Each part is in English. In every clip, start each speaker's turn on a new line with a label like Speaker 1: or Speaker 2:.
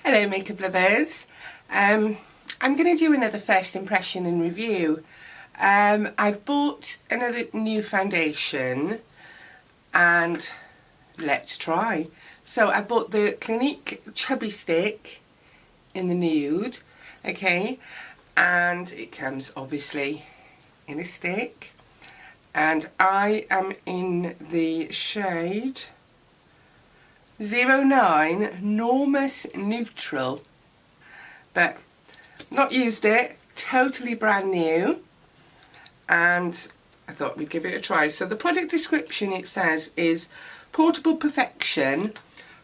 Speaker 1: Hello makeup lovers. I'm going to do another first impression and review. I've bought another new foundation and let's try. So I bought the Clinique Chubby stick in the nude, okay, and it comes obviously in a stick, and I am in the shade 09 Normous Neutral, but not used it, totally brand new, and I thought we'd give it a try. So the product description, it says, is portable perfection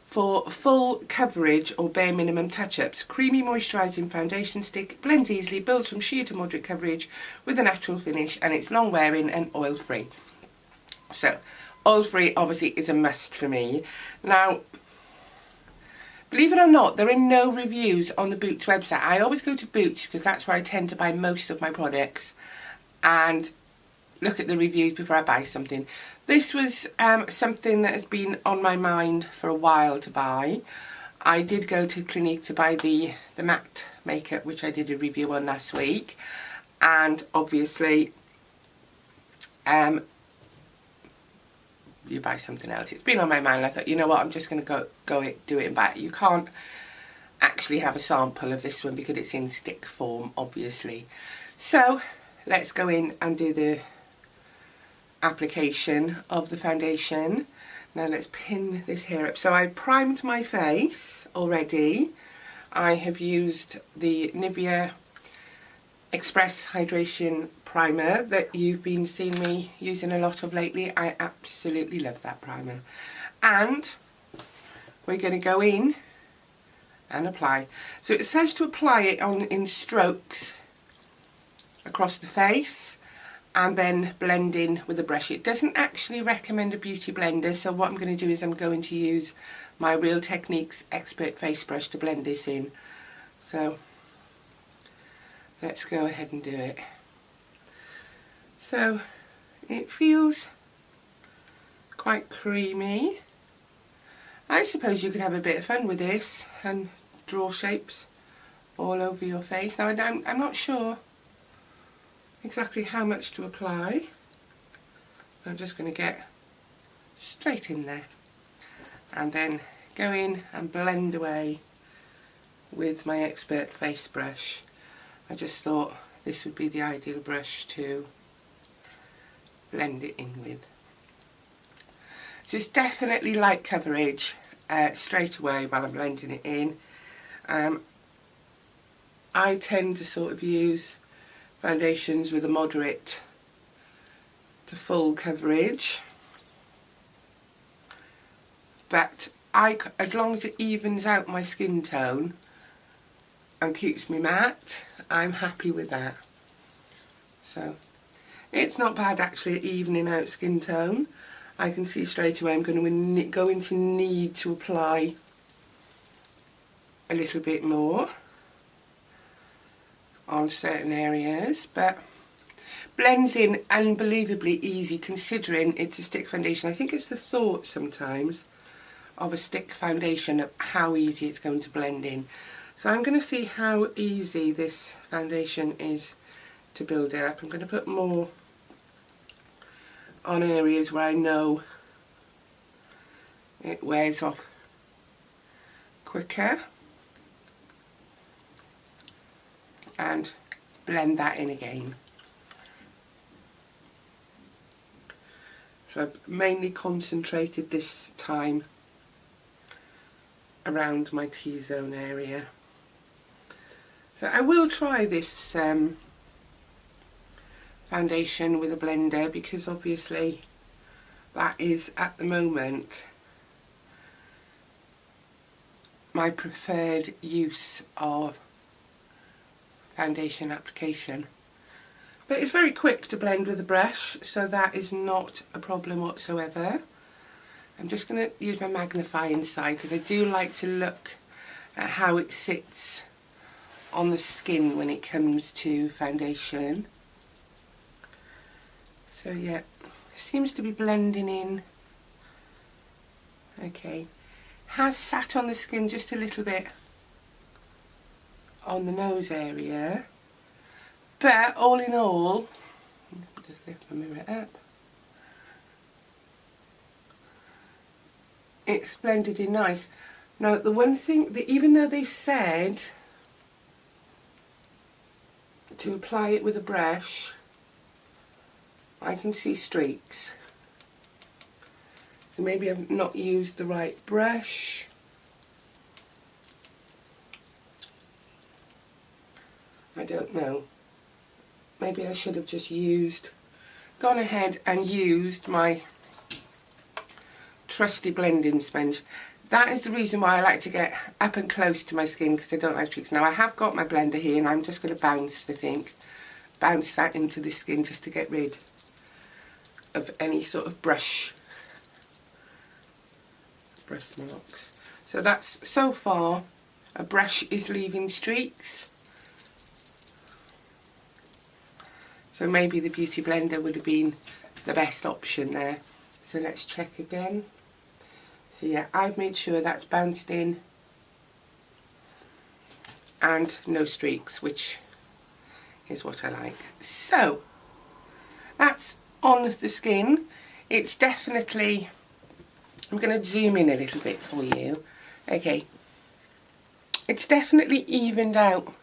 Speaker 1: for full coverage or bare minimum touch-ups. Creamy moisturising foundation stick, blends easily, builds from sheer to moderate coverage with a natural finish, and it's long wearing and oil free. So oil free obviously is a must for me. Now, believe it or not, there are no reviews on the Boots website. I always go to Boots because that's where I tend to buy most of my products and look at the reviews before I buy something. This was something that has been on my mind for a while to buy. I did go to Clinique to buy the matte makeup, which I did a review on last week, and obviously you buy something else. It's been on my mind. I thought, you know what, I'm just going to do it and buy it. You can't actually have a sample of this one because it's in stick form, obviously. So let's go in and do the application of the foundation. Now let's pin this hair up. So I primed my face already. I have used the Nivea Express Hydration Primer that you've been seeing me using a lot of lately. I absolutely love that primer. And we're going to go in and apply. So it says to apply it in strokes across the face and then blend in with a brush. It doesn't actually recommend a beauty blender, so what I'm going to do is I'm going to use my Real Techniques Expert Face Brush to blend this in. So let's go ahead and do it. So it feels quite creamy. I suppose you could have a bit of fun with this and draw shapes all over your face. Now I'm not sure exactly how much to apply. I'm just going to get straight in there and then go in and blend away with my Expert Face Brush. I just thought this would be the ideal brush to blend it in with. So it's definitely light coverage straight away while I'm blending it in. I tend to sort of use foundations with a moderate to full coverage, but as long as it evens out my skin tone and keeps me matte, I'm happy with that. So it's not bad actually at evening out skin tone. I can see straight away I'm going to need to apply a little bit more on certain areas, but blends in unbelievably easy considering it's a stick foundation. I think it's the thought sometimes of a stick foundation of how easy it's going to blend in. So I'm going to see how easy this foundation is to build up. I'm going to put more on areas where I know it wears off quicker and blend that in again. So I've mainly concentrated this time around my T-zone area. So I will try this foundation with a blender because obviously that is at the moment my preferred use of foundation application. But it's very quick to blend with a brush, so that is not a problem whatsoever. I'm just going to use my magnifying side because I do like to look at how it sits on the skin when it comes to foundation. So yeah, seems to be blending in. Okay, has sat on the skin just a little bit on the nose area. But all in all, just lift my mirror up. It's blended in nice. Now the one thing, that even though they said to apply it with a brush, I can see streaks. So maybe I've not used the right brush. I don't know. Maybe I should have just gone ahead and used my trusty blending sponge. That is the reason why I like to get up and close to my skin, because I don't like tricks. Now I have got my blender here and I'm just going to bounce that into the skin just to get rid of any sort of brush marks. So that's, so far, a brush is leaving streaks. So maybe the Beauty Blender would have been the best option there. So let's check again. So yeah, I've made sure that's bounced in and no streaks, which is what I like. So that's on the skin. It's definitely, I'm going to zoom in a little bit for you. Okay, it's definitely evened out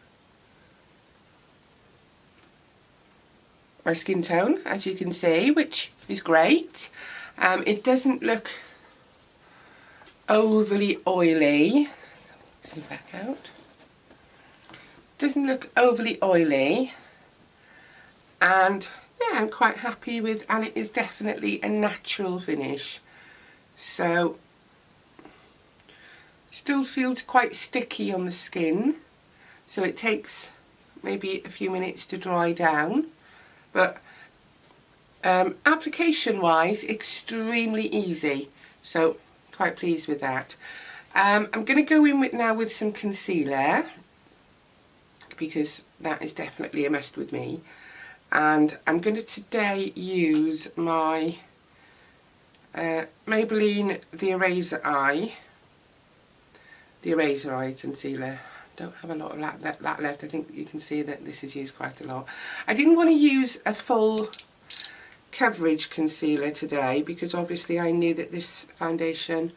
Speaker 1: my skin tone, as you can see, which is great. It doesn't look overly oily. Zoom back out. Doesn't look overly oily, and yeah, I'm quite happy with, and it is definitely a natural finish. So still feels quite sticky on the skin, so it takes maybe a few minutes to dry down, but application wise extremely easy, so quite pleased with that. I'm going to go in now with some concealer, because that is definitely a must with me, and I'm going to today use my Maybelline the Eraser Eye concealer. Don't have a lot of that left. I think you can see that this is used quite a lot. I didn't want to use a full coverage concealer today, because obviously I knew that this foundation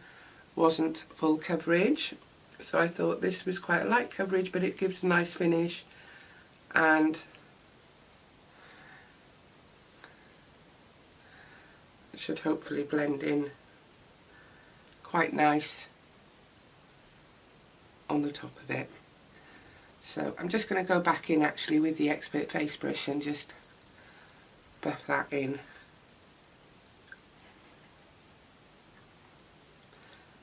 Speaker 1: wasn't full coverage. So I thought this was quite a light coverage, but it gives a nice finish, and it should hopefully blend in quite nice on the top of it. So I'm just going to go back in actually with the Expert Face Brush and just buff that in.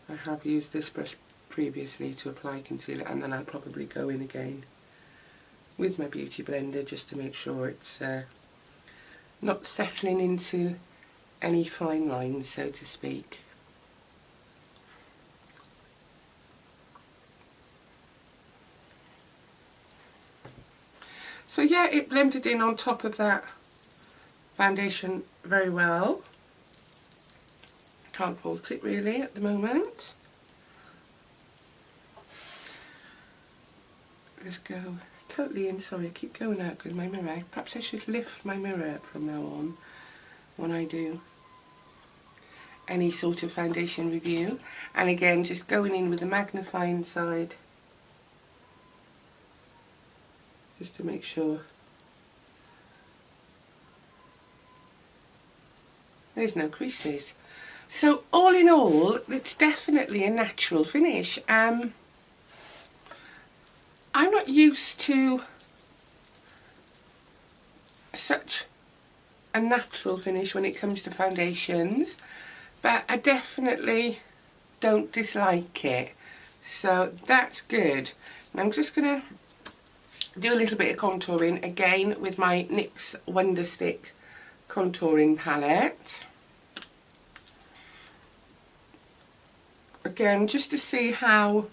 Speaker 1: I have used this brush previously to apply concealer, and then I'll probably go in again with my Beauty Blender just to make sure it's not settling into any fine lines, so to speak. So yeah, it blended in on top of that foundation very well. Can't fault it really at the moment. Let's go totally in. Sorry, I keep going out because my mirror. Perhaps I should lift my mirror up from now on when I do any sort of foundation review. And again, just going in with the magnifying side, just to make sure there's no creases. So all in all, it's definitely a natural finish. I'm not used to such a natural finish when it comes to foundations, but I definitely don't dislike it, so that's good. And I'm just going to do a little bit of contouring again with my NYX Wonder Stick contouring palette. Again, just to see how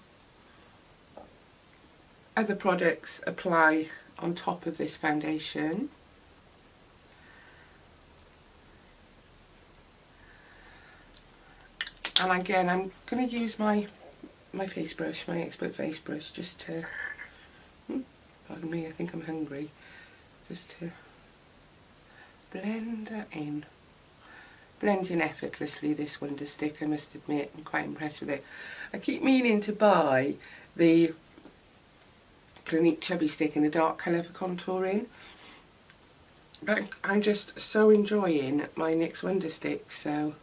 Speaker 1: other products apply on top of this foundation. And again, I'm going to use my face brush, my Expert Face Brush, just to Pardon me, I think I'm hungry. Just to blend that in. Blends in effortlessly, this Wonder Stick, I must admit. I'm quite impressed with it. I keep meaning to buy the Clinique Chubby Stick in a dark colour for contouring. But I'm just so enjoying my NYX Wonder Stick, so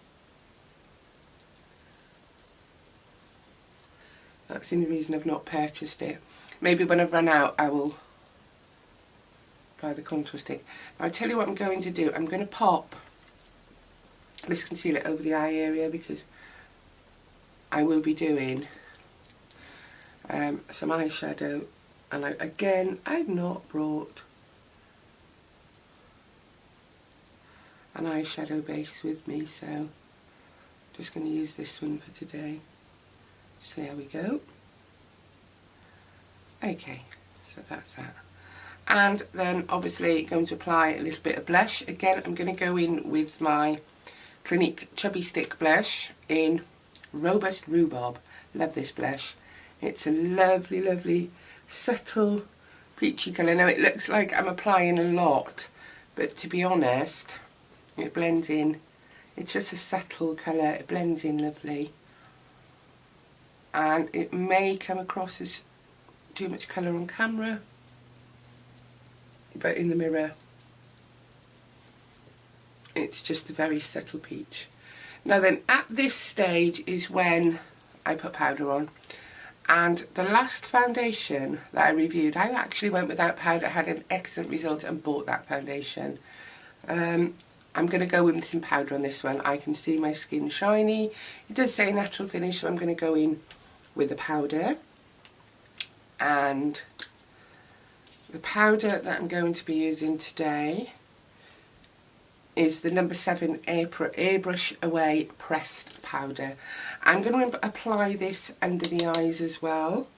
Speaker 1: that's the only reason I've not purchased it. Maybe when I've run out I will buy the contour stick. Now, I'll tell you what I'm going to do. I'm going to pop this concealer over the eye area because I will be doing some eyeshadow, and I've not brought an eyeshadow base with me, so I'm just going to use this one for today. So there we go. Okay, so that's that. And then obviously going to apply a little bit of blush. Again, I'm going to go in with my Clinique Chubby Stick blush in Robust Rhubarb. Love this blush. It's a lovely, lovely, subtle, peachy colour. Now, it looks like I'm applying a lot, but to be honest, it blends in. It's just a subtle colour. It blends in lovely. And it may come across as too much colour on camera, but in the mirror it's just a very subtle peach. Now then, at this stage is when I put powder on, and the last foundation that I reviewed, I actually went without powder, had an excellent result and bought that foundation. I'm going to go in with some powder on this one. I can see my skin shiny. It does say natural finish, so I'm going to go in with the powder. And the powder that I'm going to be using today is the number 7 Airbrush Away Pressed Powder. I'm going to apply this under the eyes as well.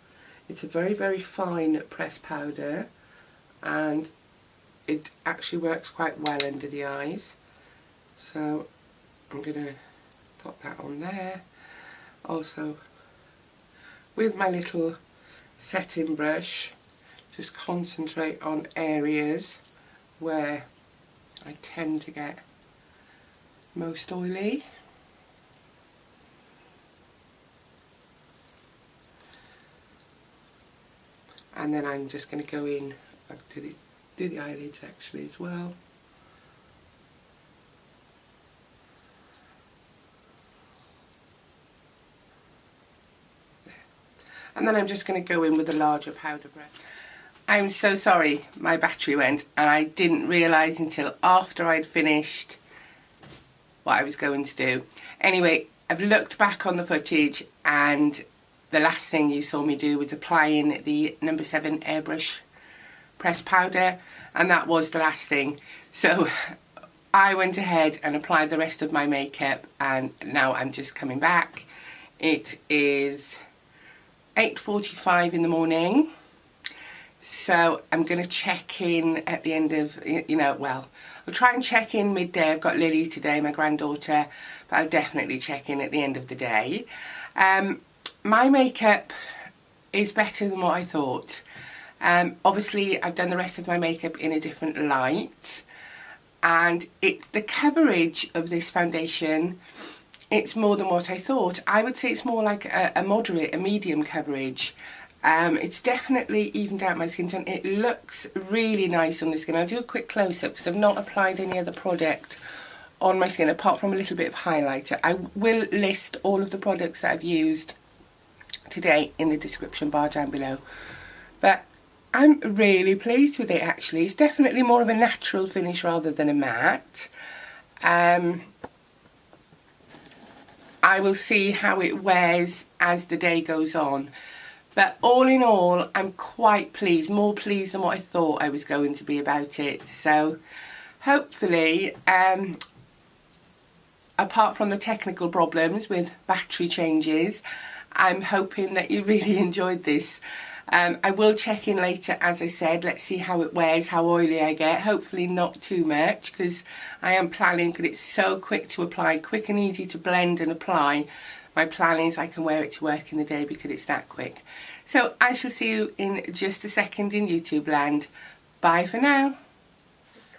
Speaker 1: It's a very, very fine pressed powder, and it actually works quite well under the eyes. So I'm going to pop that on there. Also, with my little setting brush, just concentrate on areas where I tend to get most oily. And then I'm just going to go in, do the eyelids actually as well. And then I'm just going to go in with a larger powder brush. I'm so sorry, my battery went, and I didn't realise until after I'd finished what I was going to do. Anyway, I've looked back on the footage, and the last thing you saw me do was applying the number 7 Airbrush pressed powder, and that was the last thing. So I went ahead and applied the rest of my makeup, and now I'm just coming back. It is 8:45 in the morning, so I'm going to check in at the end of, well, I'll try and check in midday. I've got Lily today, my granddaughter, but I'll definitely check in at the end of the day. My makeup is better than what I thought. Obviously, I've done the rest of my makeup in a different light, and it's the coverage of this foundation. It's more than what I thought. I would say it's more like a moderate, a medium coverage. It's definitely evened out my skin tone. It looks really nice on the skin. I'll do a quick close-up because I've not applied any other product on my skin apart from a little bit of highlighter. I will list all of the products that I've used today in the description bar down below. But I'm really pleased with it actually. It's definitely more of a natural finish rather than a matte. I will see how it wears as the day goes on. But all in all, I'm quite pleased, more pleased than what I thought I was going to be about it. So hopefully, apart from the technical problems with battery changes, I'm hoping that you really enjoyed this. I will check in later, as I said. Let's see how it wears, how oily I get. Hopefully not too much, because I am planning, because it's so quick to apply, quick and easy to blend and apply, my plan is I can wear it to work in the day because it's that quick. So I shall see you in just a second in YouTube land. Bye for now.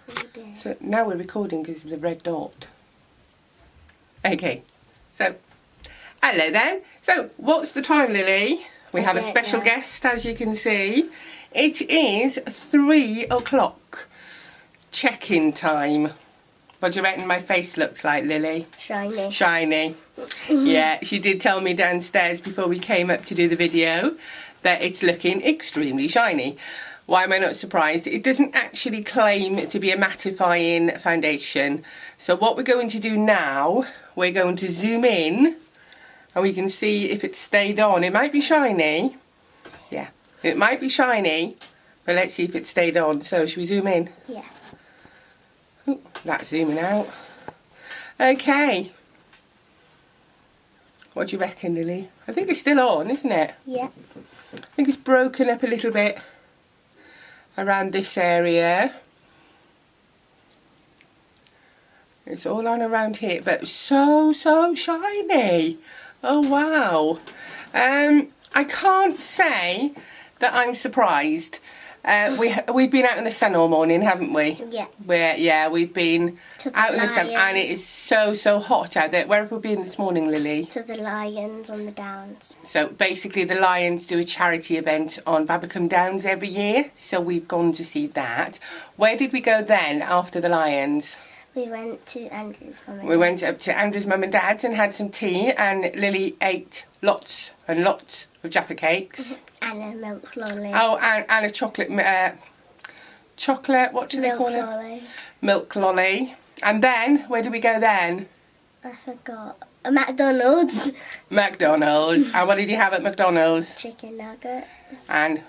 Speaker 2: Recording.
Speaker 1: So now we're recording because of the red dot. Okay, so hello then. So what's the time, Lily? We have a special guest, as you can see. It is 3 o'clock. Check-in time. What do you reckon my face looks like, Lily?
Speaker 2: Shiny.
Speaker 1: Shiny. Yeah, she did tell me downstairs before we came up to do the video that it's looking extremely shiny. Why am I not surprised? It doesn't actually claim to be a mattifying foundation. So what we're going to do now, we're going to zoom in and we can see if it stayed on. It might be shiny. Yeah, it might be shiny, but let's see if it stayed on. So should we zoom in?
Speaker 2: Yeah.
Speaker 1: Ooh, that's zooming out. Okay. What do you reckon, Lily? I think it's still on, isn't it?
Speaker 2: Yeah.
Speaker 1: I think it's broken up a little bit around this area. It's all on around here, but so shiny. Oh wow. I can't say that I'm surprised. We've been out in the sun all morning, haven't we?
Speaker 2: Yeah.
Speaker 1: We've been out in the sun, and it is so hot out there. Where have we been this morning, Lily?
Speaker 2: To the Lions on the Downs.
Speaker 1: So basically the Lions do a charity event on Babacombe Downs every year, so we've gone to see that. Where did we go then after the Lions?
Speaker 2: We went to Andrew's mum and dad.
Speaker 1: We went up to Andrew's mum and dad's and had some tea, and Lily ate lots and lots of Jaffa cakes.
Speaker 2: And a milk lolly.
Speaker 1: Oh, and a chocolate, what do they call it?
Speaker 2: Milk lolly.
Speaker 1: Milk lolly. And then, where did we go then?
Speaker 2: I forgot. A McDonald's.
Speaker 1: McDonald's. And what did you have at McDonald's?
Speaker 2: Chicken nuggets.
Speaker 1: And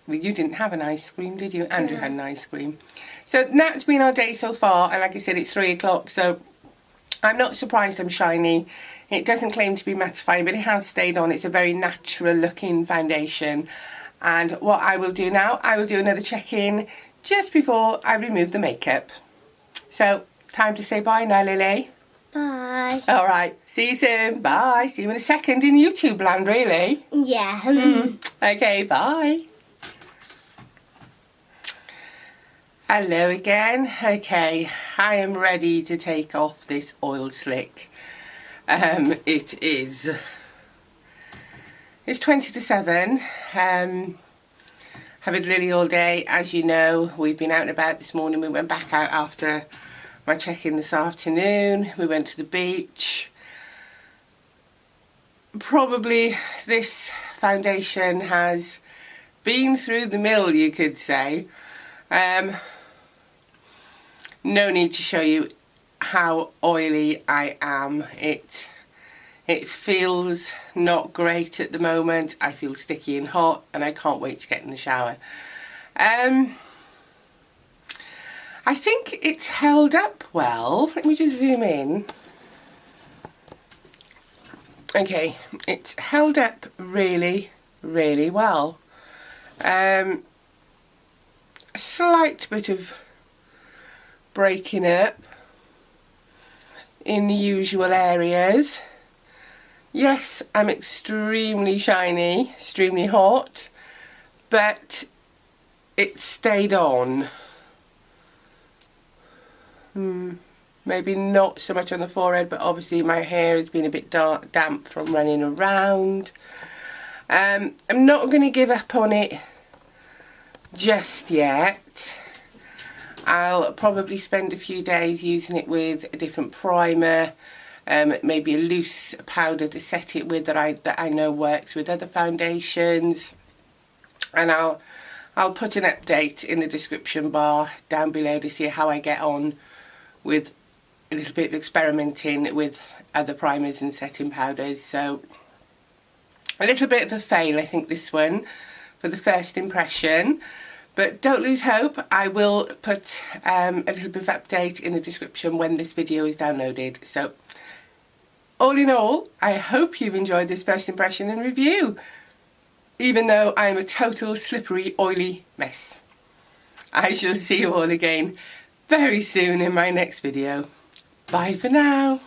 Speaker 1: you didn't have an ice cream, did you? Andrew had an ice cream. So that's been our day so far, and like I said, it's 3 o'clock, so I'm not surprised I'm shiny. It doesn't claim to be mattifying, but it has stayed on. It's a very natural looking foundation. And what I will do now, I will do another check-in just before I remove the makeup. So, time to say bye now, Lily.
Speaker 2: Bye.
Speaker 1: Alright, see you soon. Bye. See you in a second in YouTube land, really.
Speaker 2: Yeah.
Speaker 1: Okay, bye. Hello again. Okay, I am ready to take off this oil slick. It's 20 to 7. Having Lily all day. As you know, we've been out and about this morning. We went back out after my check-in this afternoon. We went to the beach. Probably this foundation has been through the mill, you could say. No need to show you how oily I am. It feels not great at the moment. I feel sticky and hot, and I can't wait to get in the shower. I think it's held up well. Let me just zoom in. Okay, it's held up really well. A slight bit of breaking up in the usual areas. Yes, I'm extremely shiny, extremely hot, but it stayed on. Maybe not so much on the forehead, but obviously my hair has been a bit damp from running around. I'm not going to give up on it just yet. I'll probably spend a few days using it with a different primer, maybe a loose powder to set it with that I know works with other foundations, and I'll put an update in the description bar down below to see how I get on with a little bit of experimenting with other primers and setting powders. So a little bit of a fail, I think, this one for the first impression. But don't lose hope. I will put a little bit of update in the description when this video is downloaded. So, all in all, I hope you've enjoyed this first impression and review, even though I am a total slippery, oily mess. I shall see you all again very soon in my next video. Bye for now.